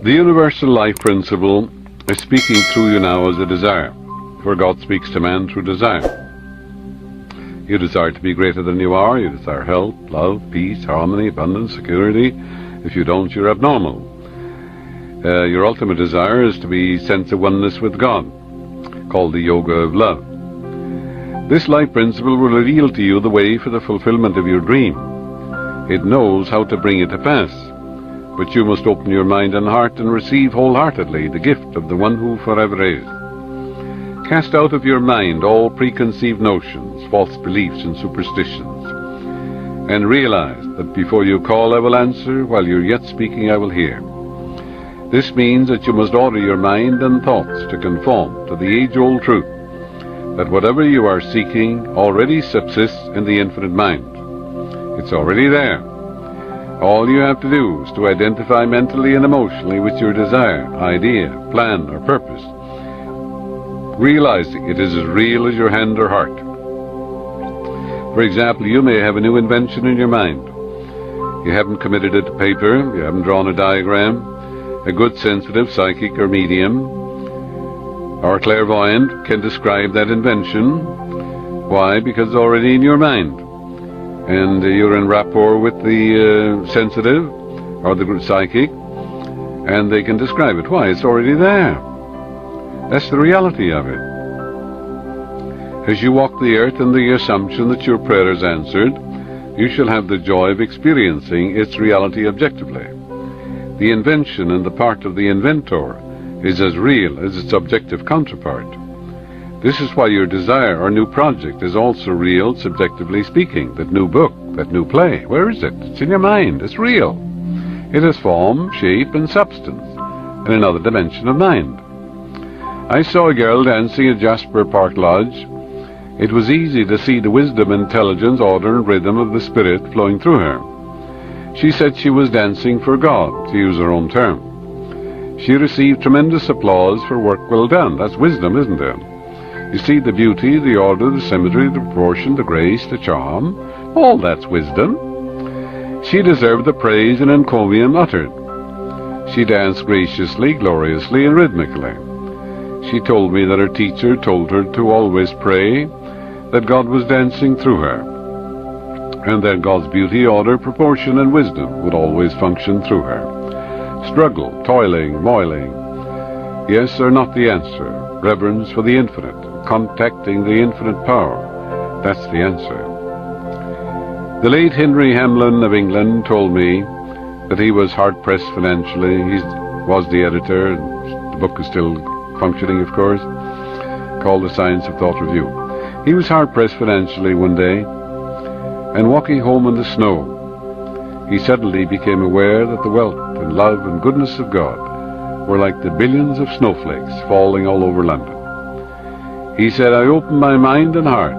The universal life principle is speaking through you now as a desire, for God speaks to man through desire. You desire to be greater than you are, you desire health, love, peace, harmony, abundance, security. If you don't, you're abnormal. Your ultimate desire is to be sense of oneness with God, called the yoga of love. This life principle will reveal to you the way for the fulfillment of your dream. It knows how to bring it to pass, but you must open your mind and heart and receive wholeheartedly the gift of the one who forever is. Cast out of your mind all preconceived notions, false beliefs and superstitions, and realize that before you call I will answer, while you're yet speaking I will hear. This means that you must order your mind and thoughts to conform to the age-old truth that whatever you are seeking already subsists in the infinite mind. It's already there. All you have to do is to identify mentally and emotionally with your desire, idea, plan, or purpose, realizing it is as real as your hand or heart. For example, you may have a new invention in your mind. You haven't committed it to paper, you haven't drawn a diagram. A good sensitive psychic or medium or clairvoyant can describe that invention. Why? Because it's already in your mind. And you're in rapport with the sensitive or the psychic, and they can describe it. Why? It's already there. That's the reality of it. As you walk the earth in the assumption that your prayer is answered, you shall have the joy of experiencing its reality objectively. The invention on the part of the inventor is as real as its objective counterpart. This is why your desire or new project is also real, subjectively speaking. That new book, that new play, where is it? It's in your mind. It's real. It has form, shape, and substance in another dimension of mind. I saw a girl dancing at Jasper Park Lodge. It was easy to see the wisdom, intelligence, order, and rhythm of the spirit flowing through her. She said she was dancing for God, to use her own term. She received tremendous applause for work well done. That's wisdom, isn't it? You see, the beauty, the order, the symmetry, the proportion, the grace, the charm, all that's wisdom. She deserved the praise and encomium uttered. She danced graciously, gloriously, and rhythmically. She told me that her teacher told her to always pray that God was dancing through her, and that God's beauty, order, proportion, and wisdom would always function through her. Struggle, toiling, moiling, yes, are not the answer. Reverence for the infinite, contacting the infinite power, that's the answer. The late Henry Hamlin of England told me that he was hard-pressed financially. He was the editor, and the book is still functioning, of course, called The Science of Thought Review. He was hard-pressed financially one day, and walking home in the snow, he suddenly became aware that the wealth and love and goodness of God were like the billions of snowflakes falling all over London. He said, I opened my mind and heart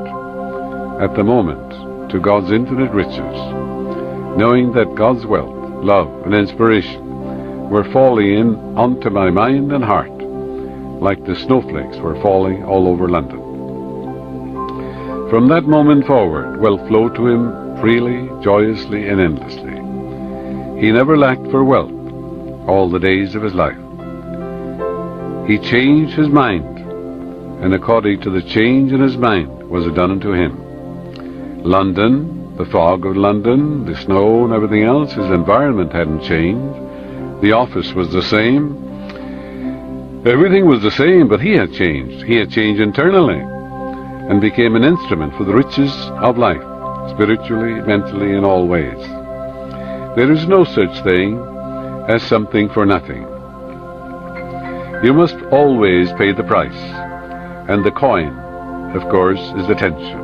at the moment to God's infinite riches, knowing that God's wealth, love, and inspiration were falling in onto my mind and heart, like the snowflakes were falling all over London. From that moment forward, wealth flowed to him freely, joyously, and endlessly. He never lacked for wealth all the days of his life. He changed his mind, and according to the change in his mind was it done unto him. London, the fog of London, the snow and everything else, his environment hadn't changed. The office was the same. Everything was the same, but he had changed. He had changed internally and became an instrument for the riches of life, spiritually, mentally, in all ways. There is no such thing as something for nothing. You must always pay the price, and the coin, of course, is attention.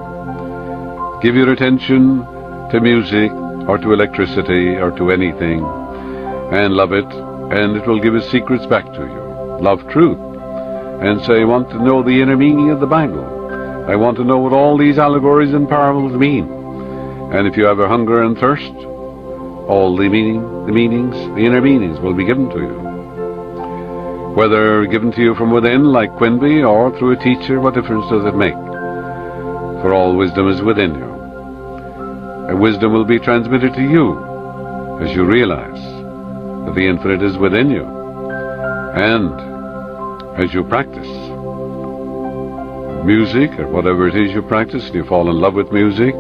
Give your attention to music, or to electricity, or to anything, and love it, and it will give its secrets back to you. Love truth, and say, I want to know the inner meaning of the Bible. I want to know what all these allegories and parables mean. And if you have a hunger and thirst, all the inner meanings will be given to you. Whether given to you from within, like Quimby, or through a teacher, what difference does it make? For all wisdom is within you. And wisdom will be transmitted to you as you realize that the infinite is within you. And as you practice music, or whatever it is you practice, and you fall in love with music,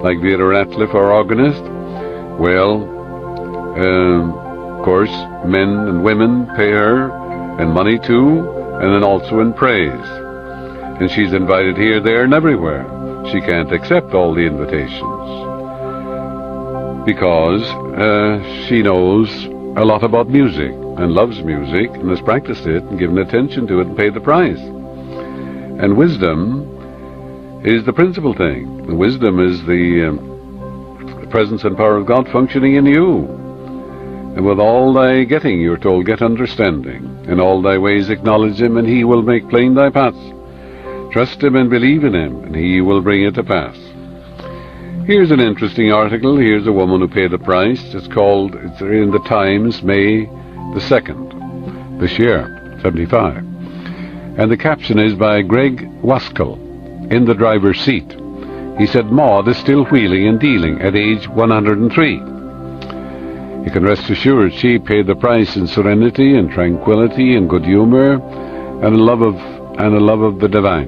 like Vera Ratliff, our organist, well, of course, men and women pay her, and money too, and then also in praise. And she's invited here, there, and everywhere. She can't accept all the invitations because she knows a lot about music and loves music and has practiced it and given attention to it and paid the price. And wisdom is the principal thing. And wisdom is the presence and power of God functioning in you. And with all thy getting, you're told, get understanding. In all thy ways acknowledge him, and he will make plain thy paths. Trust him and believe in him, and he will bring it to pass. Here's an interesting article. Here's a woman who paid the price. It's in the Times, May the 2nd, this year, 75. And the caption is by Greg Waskell, in the driver's seat. He said, Maud is still wheeling and dealing at age 103. You can rest assured she paid the price in serenity and tranquility and good humor and a love of the divine.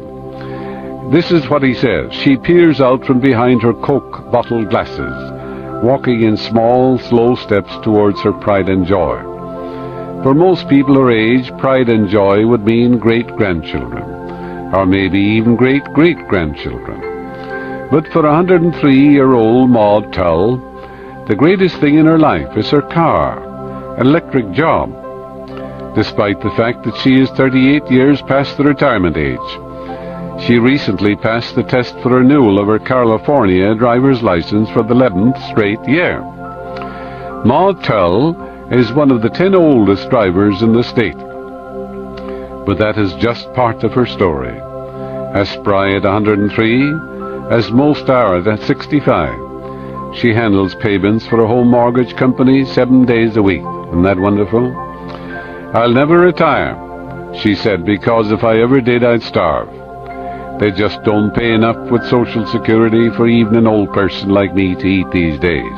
This is what he says. She peers out from behind her Coke bottle glasses, walking in small, slow steps towards her pride and joy. For most people her age, pride and joy would mean great-grandchildren, or maybe even great-great-grandchildren. But for a 103-year-old Maud Tull, the greatest thing in her life is her car, an electric job, despite the fact that she is 38 years past the retirement age. She recently passed the test for renewal of her California driver's license for the 11th straight year. Maud Tull is one of the 10 oldest drivers in the state. But that is just part of her story. As spry at 103, as most are at 65. She handles payments for a home mortgage company 7 days a week. Isn't that wonderful? I'll never retire, she said, because if I ever did, I'd starve. They just don't pay enough with Social Security for even an old person like me to eat these days.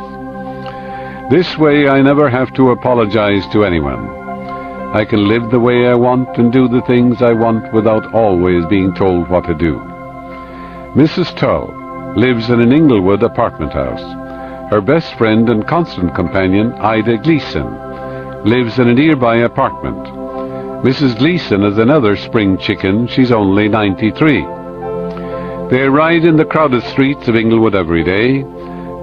This way I never have to apologize to anyone. I can live the way I want and do the things I want without always being told what to do. Mrs. Tull lives in an Inglewood apartment house. Her best friend and constant companion, Ida Gleason, lives in a nearby apartment. Mrs. Gleason is another spring chicken. She's only 93. They ride in the crowded streets of Inglewood every day,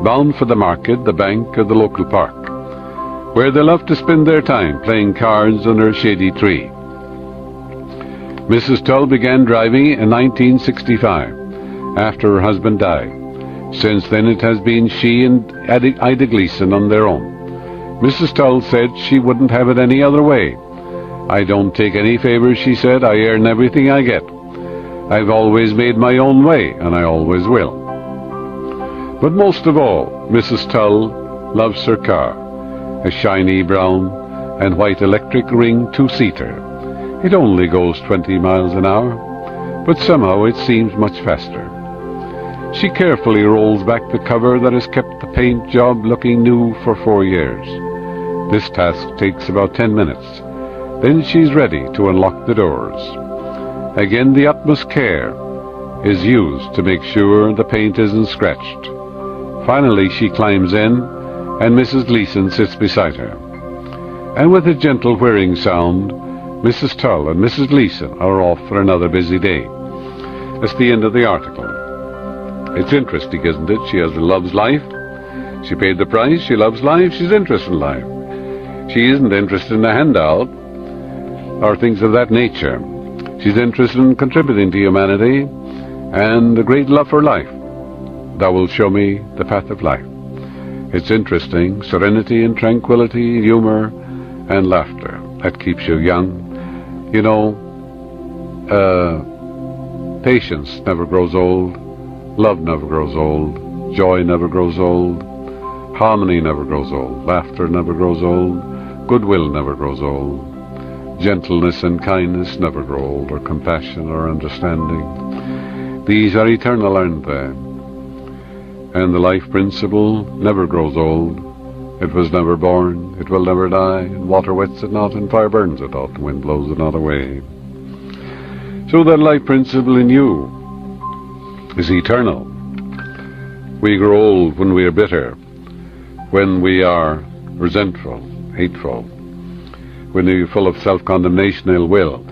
bound for the market, the bank, or the local park, where they love to spend their time playing cards under a shady tree. Mrs. Tull began driving in 1965, after her husband died. Since then it has been she and Ida Gleason on their own. Mrs. Tull said she wouldn't have it any other way. I don't take any favors, she said. I earn everything I get. I've always made my own way, and I always will. But most of all, Mrs. Tull loves her car, a shiny brown and white electric ring two-seater. It only goes 20 miles an hour, but somehow it seems much faster. She carefully rolls back the cover that has kept the paint job looking new for 4 years. This task takes about 10 minutes. Then she's ready to unlock the doors. Again, the utmost care is used to make sure the paint isn't scratched. Finally, she climbs in, and Mrs. Gleason sits beside her. And with a gentle whirring sound, Mrs. Tull and Mrs. Gleason are off for another busy day. That's the end of the article. It's interesting, isn't it? She loves life. She paid the price. She loves life. She's interested in life. She isn't interested in a handout or things of that nature. She's interested in contributing to humanity and a great love for life. Thou wilt show me the path of life. It's interesting. Serenity and tranquility, humor and laughter. That keeps you young. You know, patience never grows old. Love never grows old. Joy never grows old. Harmony never grows old. Laughter never grows old. Goodwill never grows old. Gentleness and kindness never grow old, or compassion or understanding. These are eternal, aren't they? And the life principle never grows old. It was never born, it will never die, and water wets it not, and fire burns it not, and wind blows it not away. So that life principle in you is eternal. We grow old when we are bitter, when we are resentful, hateful, when we are full of self-condemnation, ill will.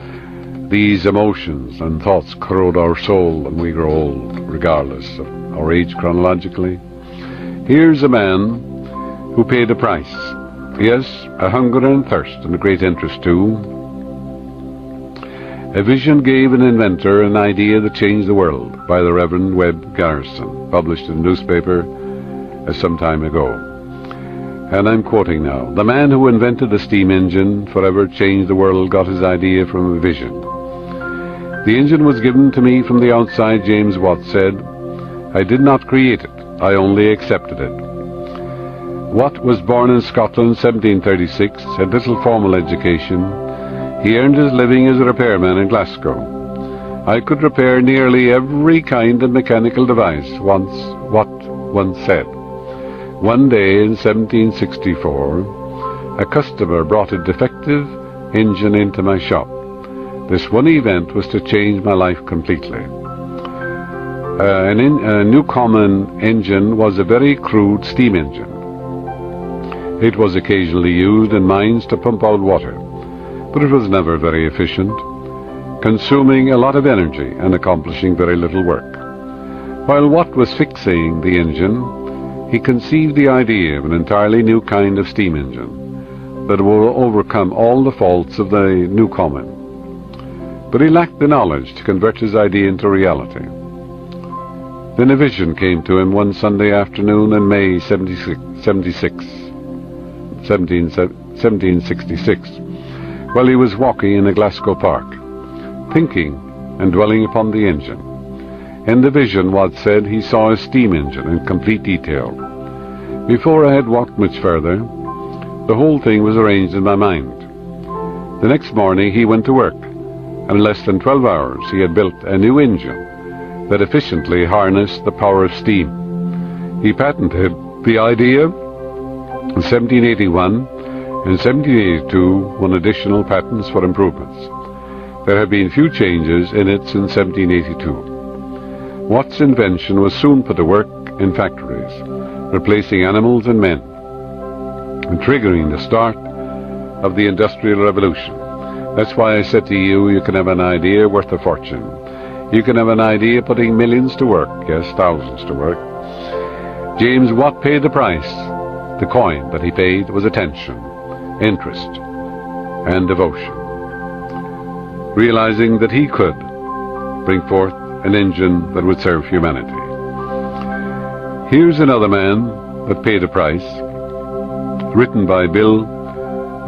These emotions and thoughts corrode our soul, and we grow old, regardless of our age chronologically. Here's a man who paid a price. Yes, a hunger and thirst, and a great interest too. A vision gave an inventor an idea that changed the world, by the Reverend Webb Garrison, published in a newspaper some time ago. And I'm quoting now. The man who invented the steam engine, forever changed the world, got his idea from a vision. The engine was given to me from the outside, James Watt said. I did not create it, I only accepted it. Watt was born in Scotland, 1736, had little formal education. He earned his living as a repairman in Glasgow. I could repair nearly every kind of mechanical device, Watt once said. One day in 1764, a customer brought a defective engine into my shop. This one event was to change my life completely. A Newcomen engine was a very crude steam engine. It was occasionally used in mines to pump out water, but it was never very efficient, consuming a lot of energy and accomplishing very little work. While Watt was fixing the engine, he conceived the idea of an entirely new kind of steam engine that will overcome all the faults of the Newcomen. But he lacked the knowledge to convert his idea into reality. Then a vision came to him one Sunday afternoon in May 1766, while he was walking in a Glasgow park, thinking and dwelling upon the engine. In the vision, Watt said, he saw a steam engine in complete detail. Before I had walked much further, the whole thing was arranged in my mind. The next morning he went to work, and in less than 12 hours he had built a new engine that efficiently harnessed the power of steam. He patented the idea in 1781, and in 1782 won additional patents for improvements. There have been few changes in it since 1782. Watt's invention was soon put to work in factories, replacing animals and men, and triggering the start of the Industrial Revolution. That's why I said to you, you can have an idea worth a fortune. You can have an idea putting millions to work, yes, thousands to work. James Watt paid the price. The coin that he paid was attention, interest, and devotion, realizing that he could bring forth an engine that would serve humanity. Here's another man that paid a price, written by Bill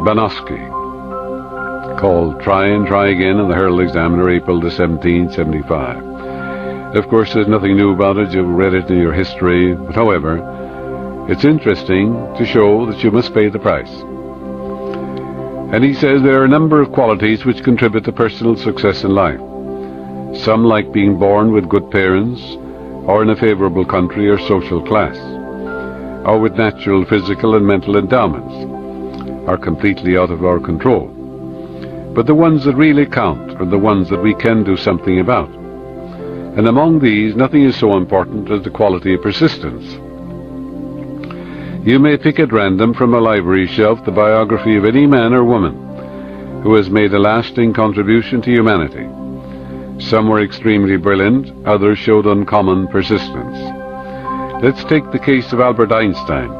Banowski, called Try and Try Again in the Herald Examiner, April the 1775. Of course, there's nothing new about it. You've read it in your history. But however, it's interesting to show that you must pay the price. And he says there are a number of qualities which contribute to personal success in life. Some, like being born with good parents, or in a favorable country or social class, or with natural physical and mental endowments, are completely out of our control. But the ones that really count are the ones that we can do something about. And among these, nothing is so important as the quality of persistence. You may pick at random from a library shelf the biography of any man or woman who has made a lasting contribution to humanity. Some were extremely brilliant, others showed uncommon persistence. Let's take the case of Albert Einstein.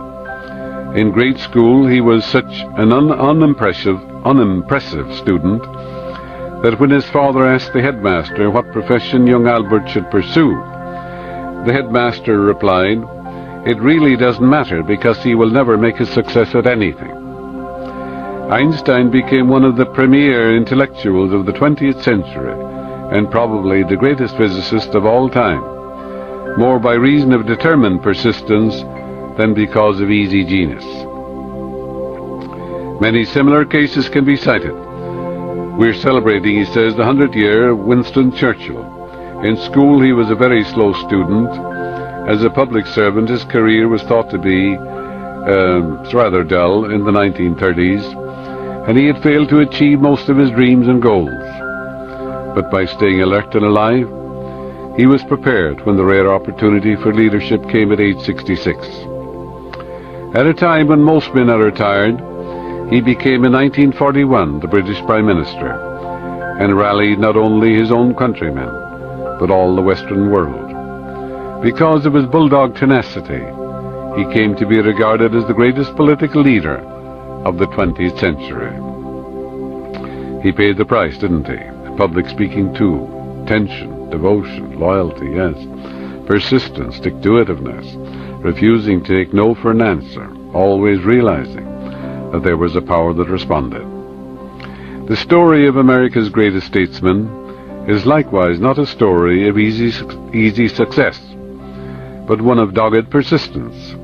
In grade school, he was such an unimpressive student that when his father asked the headmaster what profession young Albert should pursue, the headmaster replied, "It really doesn't matter because he will never make a success at anything." Einstein became one of the premier intellectuals of the 20th century and probably the greatest physicist of all time, more by reason of determined persistence than because of easy genius. Many similar cases can be cited. We're celebrating, he says, the 100th year of Winston Churchill. In school he was a very slow student. As a public servant his career was thought to be rather dull in the 1930s, and he had failed to achieve most of his dreams and goals. But by staying alert and alive, he was prepared when the rare opportunity for leadership came at age 66. At a time when most men are retired, he became in 1941 the British Prime Minister and rallied not only his own countrymen, but all the Western world. Because of his bulldog tenacity, he came to be regarded as the greatest political leader of the 20th century. He paid the price, didn't he? Public speaking too, attention, devotion, loyalty, yes, persistence, stick-to-itiveness, refusing to take no for an answer, always realizing that there was a power that responded. The story of America's greatest statesman is likewise not a story of easy success, but one of dogged persistence.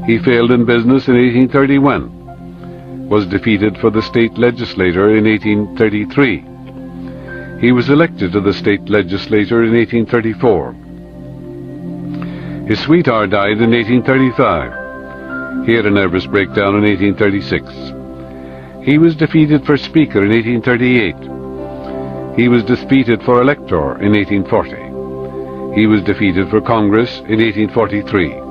He failed in business in 1831, was defeated for the state legislature in 1833. He was elected to the state legislature in 1834. His sweetheart died in 1835. He had a nervous breakdown in 1836. He was defeated for Speaker in 1838. He was defeated for Elector in 1840. He was defeated for Congress in 1843.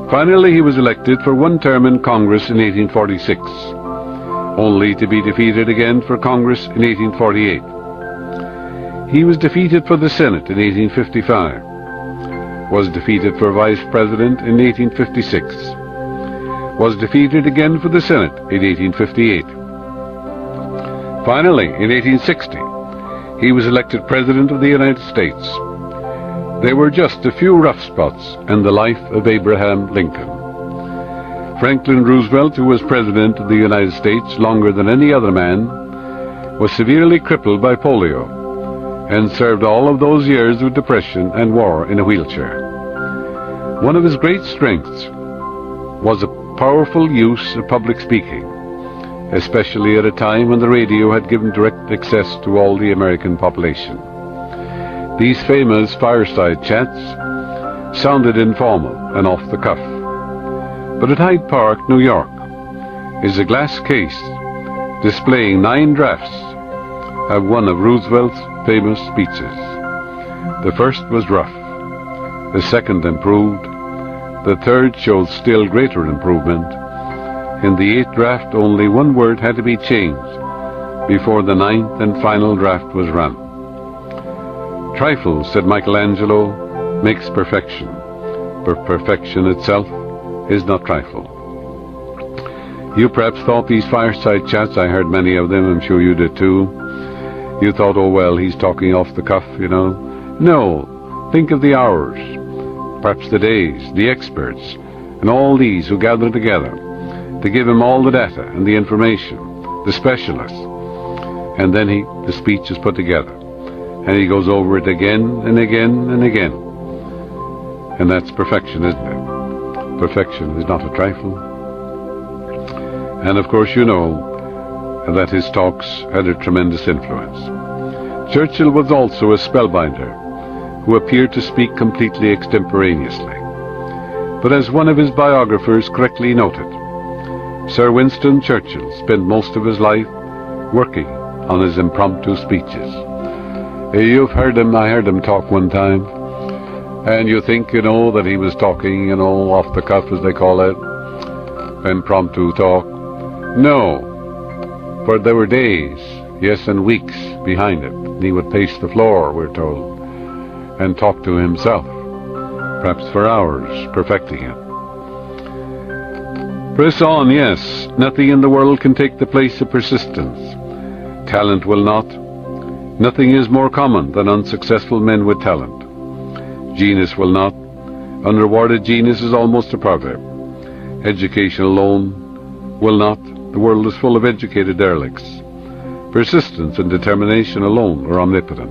Finally, he was elected for one term in Congress in 1846, only to be defeated again for Congress in 1848. He was defeated for the Senate in 1855, was defeated for Vice President in 1856, was defeated again for the Senate in 1858. Finally, in 1860, he was elected President of the United States. There were just a few rough spots in the life of Abraham Lincoln. Franklin Roosevelt, who was President of the United States longer than any other man, was severely crippled by polio and served all of those years of depression and war in a wheelchair. One of his great strengths was a powerful use of public speaking, especially at a time when the radio had given direct access to all the American population. These famous fireside chats sounded informal and off the cuff. But at Hyde Park, New York, is a glass case displaying 9 drafts of one of Roosevelt's famous speeches. The first was rough, the second improved, the third showed still greater improvement. In the 8th draft, only one word had to be changed before the 9th and final draft was run. Trifle, said Michelangelo, makes perfection, but perfection itself is not trifle. You perhaps thought these fireside chats, I heard many of them, I'm sure you did too. You thought, oh well, he's talking off the cuff, you know. No, think of the hours, perhaps the days, the experts, and all these who gather together to give him all the data and the information, the specialists, and then the speech is put together, and he goes over it again and again and again. And that's perfection, isn't it? Perfection is not a trifle. And of course you know that his talks had a tremendous influence. Churchill was also a spellbinder who appeared to speak completely extemporaneously. But as one of his biographers correctly noted, Sir Winston Churchill spent most of his life working on his impromptu speeches. You've heard him, I heard him talk one time, and you think, you know, that he was talking, you know, off the cuff, as they call it, impromptu talk. No, for there were days, yes, and weeks behind it. He would pace the floor, we're told, and talk to himself, perhaps for hours, perfecting it. Press on, yes. Nothing in the world can take the place of persistence. Talent will not. Nothing is more common than unsuccessful men with talent. Genius will not. Unrewarded genius is almost a proverb. Education alone will not. The world is full of educated derelicts. Persistence and determination alone are omnipotent.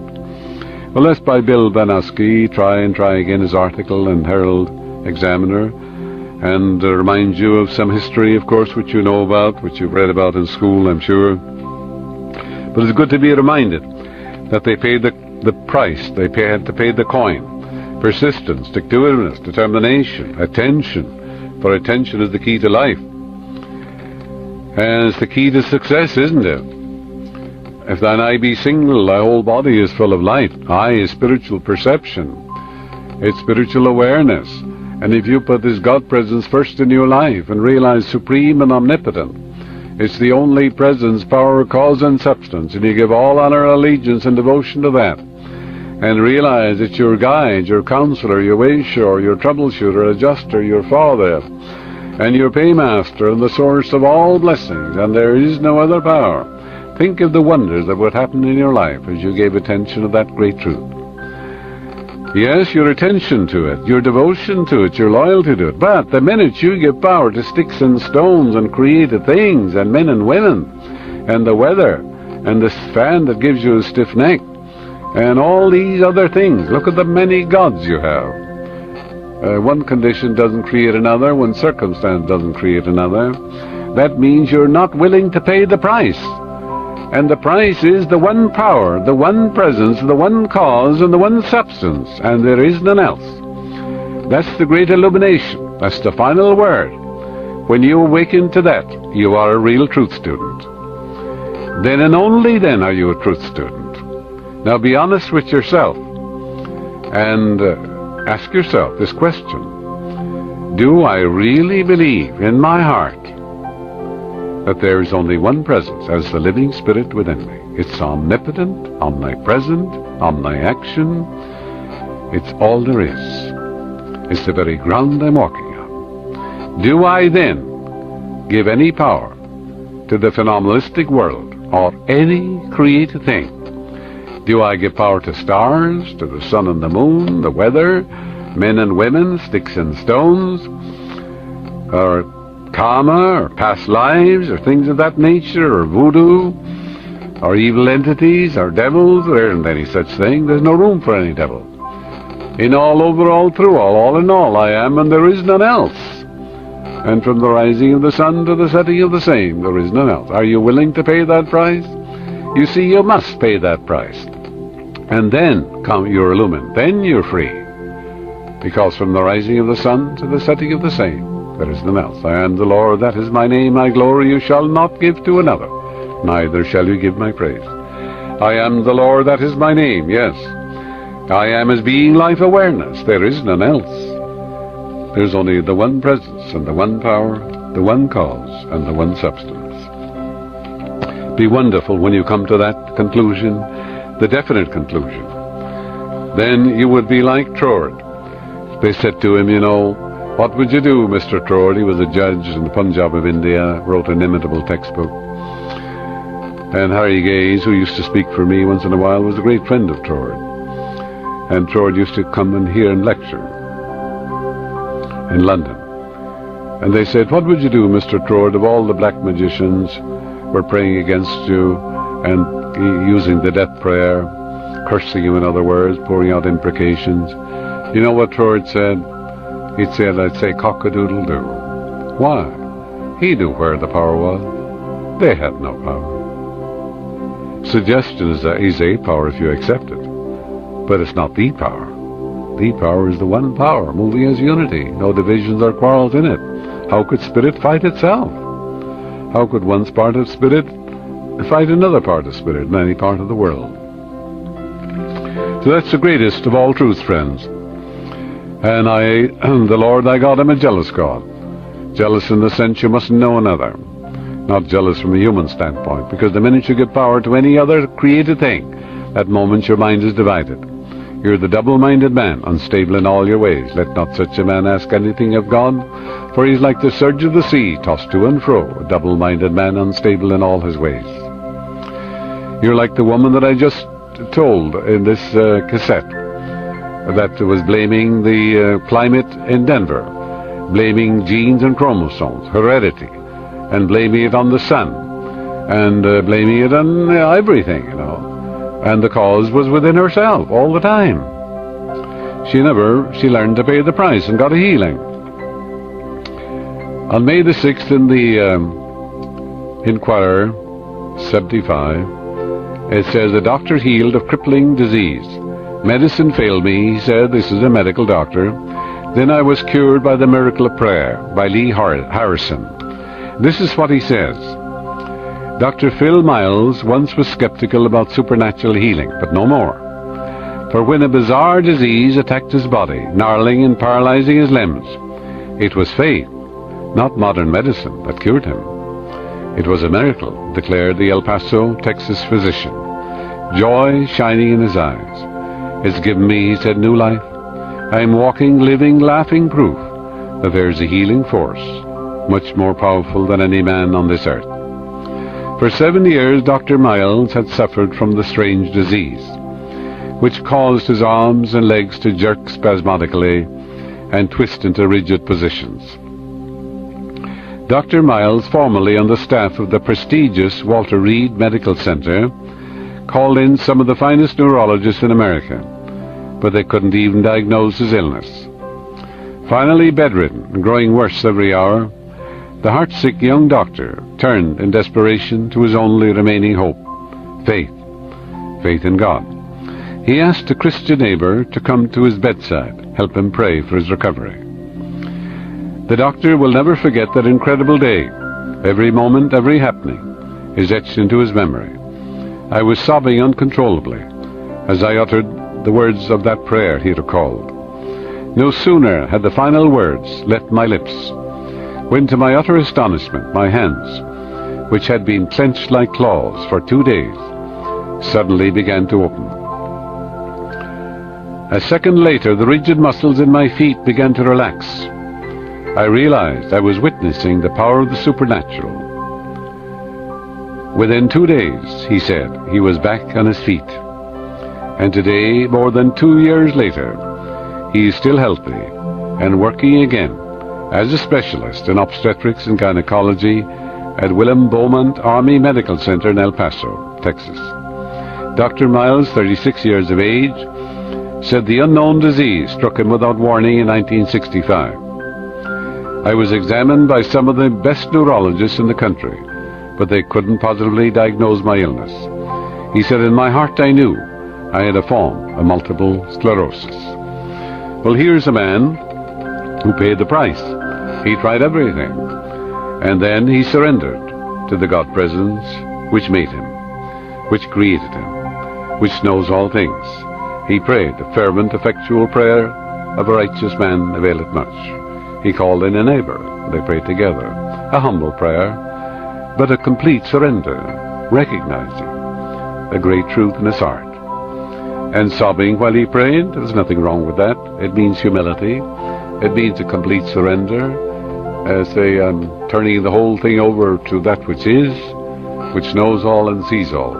Well, that's by Bill Banowski. Try and try again, his article in Herald Examiner, and remind you of some history, of course, which you know about, which you've read about in school, I'm sure. But it's good to be reminded that they paid the price. They had to pay the coin. Persistence, stick-to-itiveness, determination, attention, For attention is the key to life. And it's the key to success, isn't it? If thine eye be single, thy whole body is full of light. Eye is spiritual perception. It's spiritual awareness. And if you put this God presence first in your life and realize supreme and omnipotent, it's the only presence, power, cause, and substance, and you give all honor, allegiance, and devotion to that, and realize it's your guide, your counselor, your wayshower, your troubleshooter, adjuster, your father, and your paymaster, and the source of all blessings, and there is no other power. Think of the wonders that would happen in your life as you gave attention to that great truth. Yes, your attention to it, your devotion to it, your loyalty to it. But the minute you give power to sticks and stones and created things and men and women and the weather and the fan that gives you a stiff neck and all these other things, look at the many gods you have. One condition doesn't create another, one circumstance doesn't create another. That means you're not willing to pay the price. And the price is the one power, the one presence, the one cause, and the one substance, and there is none else. That's the great illumination. That's the final word. When you awaken to that, you are a real truth student. Then and only then are you a truth student. Now be honest with yourself, and ask yourself this question. Do I really believe in my heart that there is only one presence as the living spirit within me? It's omnipotent, omnipresent, omni-action. It's all there is. It's the very ground I'm walking on. Do I then give any power to the phenomenalistic world or any created thing? Do I give power to stars, to the sun and the moon, the weather, men and women, sticks and stones, or karma, or past lives, or things of that nature, or voodoo, or evil entities, or devils? There isn't any such thing. There's no room for any devil. In all, over, all, through all in all I am, and there is none else. And from the rising of the sun to the setting of the same, there is none else. Are you willing to pay that price? You see, you must pay that price. And then you're illumined. Then you're free. Because from the rising of the sun to the setting of the same, there is none else. I am the Lord, that is my name, my glory you shall not give to another, neither shall you give my praise. I am the Lord, that is my name, yes. I am as being life awareness, there is none else. There's only the one presence, and the one power, the one cause, and the one substance. Be wonderful when you come to that conclusion, the definite conclusion. Then you would be like Troard. They said to him, you know, what would you do, Mr. Troard? He was a judge in the Punjab of India, wrote an inimitable textbook. And Harry Gaze, who used to speak for me once in a while, was a great friend of Troard. And Troard used to come and hear and lecture in London. And they said, what would you do, Mr. Troard, if all the black magicians were praying against you and using the death prayer, cursing you in other words, pouring out imprecations? You know what Troard said? He'd said, I'd say cock-a-doodle-doo. Why? He knew where the power was. They had no power. Suggestion is a power if you accept it. But it's not the power. The power is the one power, moving as unity. No divisions or quarrels in it. How could spirit fight itself? How could one part of spirit fight another part of spirit in any part of the world? So that's the greatest of all truths, friends. And the Lord thy God, am a jealous God. Jealous in the sense you mustn't know another. Not jealous from a human standpoint, because the minute you give power to any other created thing, that moment your mind is divided. You're the double-minded man, unstable in all your ways. Let not such a man ask anything of God, for he is like the surge of the sea, tossed to and fro, a double-minded man, unstable in all his ways. You're like the woman that I just told in this cassette, that was blaming the climate in Denver, blaming genes and chromosomes, heredity, and blaming it on the sun, and blaming it on everything, you know. And the cause was within herself all the time. She learned to pay the price and got a healing. On May the 6th in the Inquirer 75, it says, the doctor healed of crippling disease. Medicine failed me, he said. This is a medical doctor. Then I was cured by the miracle of prayer, by Lee Harrison. This is what he says. Dr. Phil Miles once was skeptical about supernatural healing, but no more. For when a bizarre disease attacked his body, gnarling and paralyzing his limbs, it was faith, not modern medicine, that cured him. It was a miracle, declared the El Paso, Texas physician. Joy shining in his eyes. It's given me, he said, new life. I am walking, living, laughing proof that there is a healing force, much more powerful than any man on this earth. For 7 years, Dr. Miles had suffered from the strange disease, which caused his arms and legs to jerk spasmodically and twist into rigid positions. Dr. Miles, formerly on the staff of the prestigious Walter Reed Medical Center, called in some of the finest neurologists in America, but they couldn't even diagnose his illness. Finally bedridden and growing worse every hour, the heart-sick young doctor turned in desperation to his only remaining hope, faith in God. He asked a Christian neighbor to come to his bedside, help him pray for his recovery. The doctor will never forget that incredible day. Every moment, every happening is etched into his memory. I was sobbing uncontrollably as I uttered the words of that prayer, he recalled. No sooner had the final words left my lips, when to my utter astonishment my hands, which had been clenched like claws for 2 days, suddenly began to open. A second later, the rigid muscles in my feet began to relax. I realized I was witnessing the power of the supernatural. Within 2 days, he said, he was back on his feet. And today, more than 2 years later, he is still healthy and working again as a specialist in obstetrics and gynecology at Willem Beaumont Army Medical Center in El Paso, Texas. Dr. Miles, 36 years of age, said the unknown disease struck him without warning in 1965. I was examined by some of the best neurologists in the country, but they couldn't positively diagnose my illness. He said, in my heart I knew I had a form of multiple sclerosis. Well, here's a man who paid the price. He tried everything, and then he surrendered to the God presence which made him, which created him, which knows all things. He prayed the fervent, effectual prayer of a righteous man availeth much. He called in a neighbor. They prayed together. A humble prayer, but a complete surrender, recognizing a great truth in his heart. And sobbing while he prayed, there's nothing wrong with that. It means humility. It means a complete surrender. As turning the whole thing over to that which is, which knows all and sees all.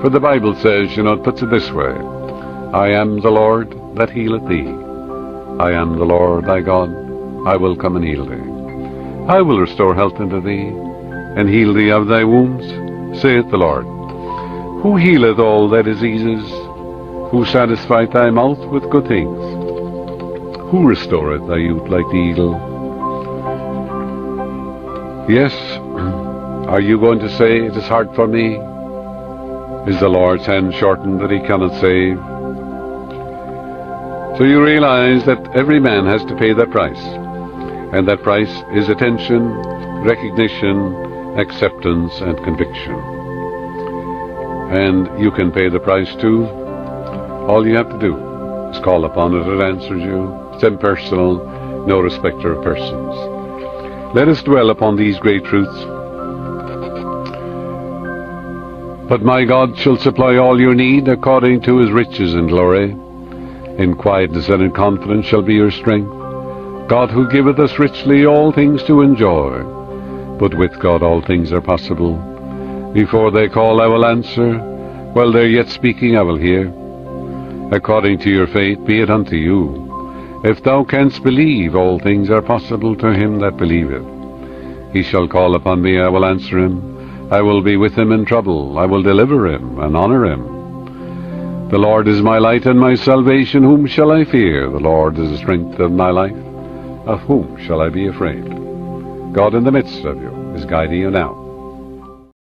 For the Bible says, it puts it this way, I am the Lord that healeth thee. I am the Lord thy God, I will come and heal thee. I will restore health unto thee, and heal thee of thy wounds, saith the Lord. Who healeth all thy diseases? Who satisfieth thy mouth with good things? Who restoreth thy youth like the eagle? Yes, are you going to say, it is hard for me? Is the Lord's hand shortened that he cannot save? So you realize that every man has to pay that price. And that price is attention, recognition, acceptance, and conviction. And you can pay the price too. All you have to do is call upon it. It answers you. It's impersonal, no respecter of persons. Let us dwell upon these great truths. But my God shall supply all your need according to his riches and glory. In quietness and in confidence shall be your strength. God who giveth us richly all things to enjoy. But with God all things are possible. Before they call I will answer. While they're yet speaking I will hear. According to your faith be it unto you. If thou canst believe, all things are possible to him that believeth. He shall call upon me, I will answer him. I will be with him in trouble. I will deliver him and honor him. The Lord is my light and my salvation. Whom shall I fear? The Lord is the strength of my life. Of whom shall I be afraid? God in the midst of you is guiding you now.